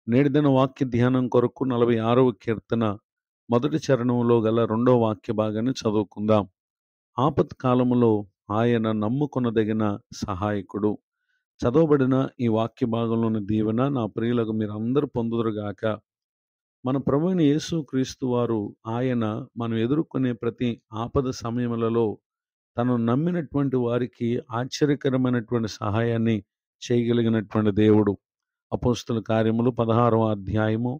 నేటి దిన వాక్య ధ్యానం కొరకు 46వ కీర్తన మొదటి చరణంలో గల 2వ వాక్య భాగాన్ని చదువుకుందాం. ఆపత్కాలములో ఆయన నమ్ముకొనదగిన సహాయకుడు. చదవబడిన ఈ వాక్య భాగంలోని దీవెన నా ప్రియులకు మీరందరూ పొందుదురుగాక. మన ప్రభువైన యేసు క్రీస్తు వారు ఆయన మనం ఎదుర్కొనే ప్రతి ఆపద సమయములలో తను నమ్మినటువంటి వారికి ఆశ్చర్యకరమైనటువంటి సహాయాన్ని చేయగలిగినటువంటి దేవుడు. అపోస్తుల కార్యములు 16వ అధ్యాయము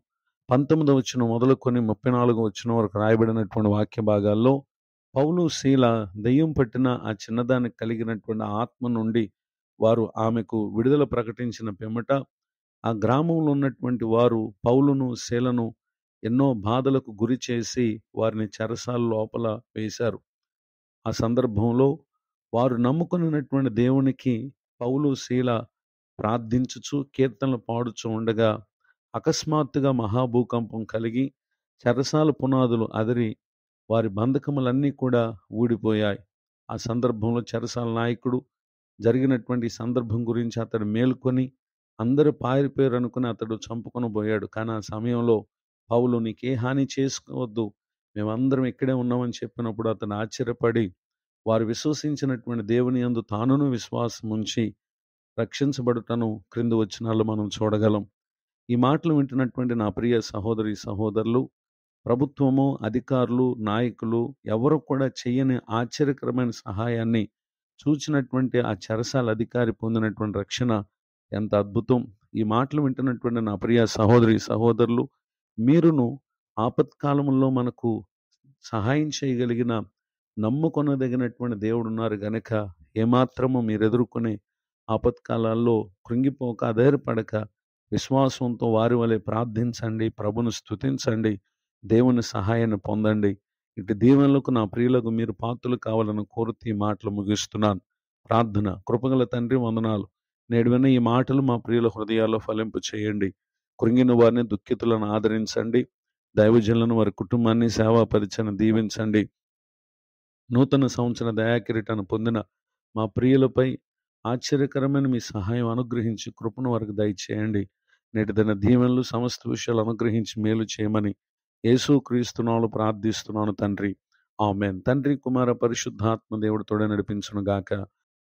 19వ వచనం మొదలుకొని 34వ వచనం వరకు రాయబడినటువంటి వాక్య భాగాల్లో పౌలు శీల దెయ్యం పట్టిన ఆ చిన్నదానికి కలిగినటువంటి ఆత్మ నుండి వారు ఆమెకు విడుదల ప్రకటించిన పిమ్మట ఆ గ్రామంలో ఉన్నటువంటి వారు పౌలును శీలను ఎన్నో బాధలకు గురి చేసి వారిని చెరసాల లోపల వేశారు. ఆ సందర్భంలో వారు నమ్ముకున్నటువంటి దేవునికి పౌలు శీల ప్రార్థించుచు కీర్తనలు పాడుచు ఉండగా అకస్మాత్తుగా మహాభూకంపం కలిగి చెరసాల పునాదులు అదిరి వారి బంధకములన్నీ కూడా ఊడిపోయాయి. ఆ సందర్భంలో చెరసాల నాయకుడు జరిగినటువంటి సందర్భం గురించి అతడు మేల్కొని అందరూ పారిపోయారు అనుకుని అతడు చంపుకొని పోయాడు. కానీ ఆ సమయంలో పౌలు నీకే హాని చేసుకోవద్దు, మేమందరం ఇక్కడే ఉన్నామని చెప్పినప్పుడు అతను ఆశ్చర్యపడి వారు విశ్వసించినటువంటి దేవుని యందు తానును విశ్వాసం ఉంచి రక్షించబడుటను క్రింది వచనాల్లో మనం చూడగలం. ఈ మాటలు వింటున్నటువంటి నా ప్రియ సహోదరి సహోదరులు, ప్రభుత్వము, అధికారులు, నాయకులు ఎవరు కూడా చెయ్యని ఆశ్చర్యకరమైన సహాయాన్ని చూచినటువంటి ఆ చెరసాల అధికారి పొందినటువంటి రక్షణ ఎంత అద్భుతం. ఈ మాటలు వింటున్నటువంటి నా ప్రియ సహోదరి సహోదరులు, మీరును ఆపత్కాలంలో మనకు సహాయం చేయగలిగిన నమ్ముకొనదగినటువంటి దేవుడు ఉన్నారు గనక ఏమాత్రము మీరు ఎదుర్కొనే ఆపత్కాలాల్లో కృంగిపోక అధైర్యపడక విశ్వాసంతో వారి వలె ప్రార్థించండి, ప్రభును స్తుతించండి, దేవుని సహాయాన్ని పొందండి. ఇటు దీవెనలకు నా ప్రియులకు మీరు పాత్రలు కావాలని కోరుతూ ఈ మాటలు ముగిస్తున్నాను. ప్రార్థన. కృపగల తండ్రి వందనాలు. నేడు విన్న ఈ మాటలు మా ప్రియుల హృదయాల్లో ఫలింపు చేయండి. కృంగిన వారిని, దుఃఖితులను ఆదరించండి. దైవజనులను, వారి కుటుంబాన్ని, సేవా పరిచయను దీవించండి. నూతన సంవత్సర దయాకిరీటాన్ని పొందిన మా ప్రియులపై ఆశ్చర్యకరమైన మీ సహాయం అనుగ్రహించి కృపను వారికి దయచేయండి. నేటి దిన దీవెనలు సమస్త విషయాలు అనుగ్రహించి మేలు చేయమని యేసు క్రీస్తునామములో ప్రార్థిస్తున్నాను తండ్రి. ఆమేన్. తండ్రి, కుమార, పరిశుద్ధాత్మ దేవుడు తోడే నడిపించును గాక.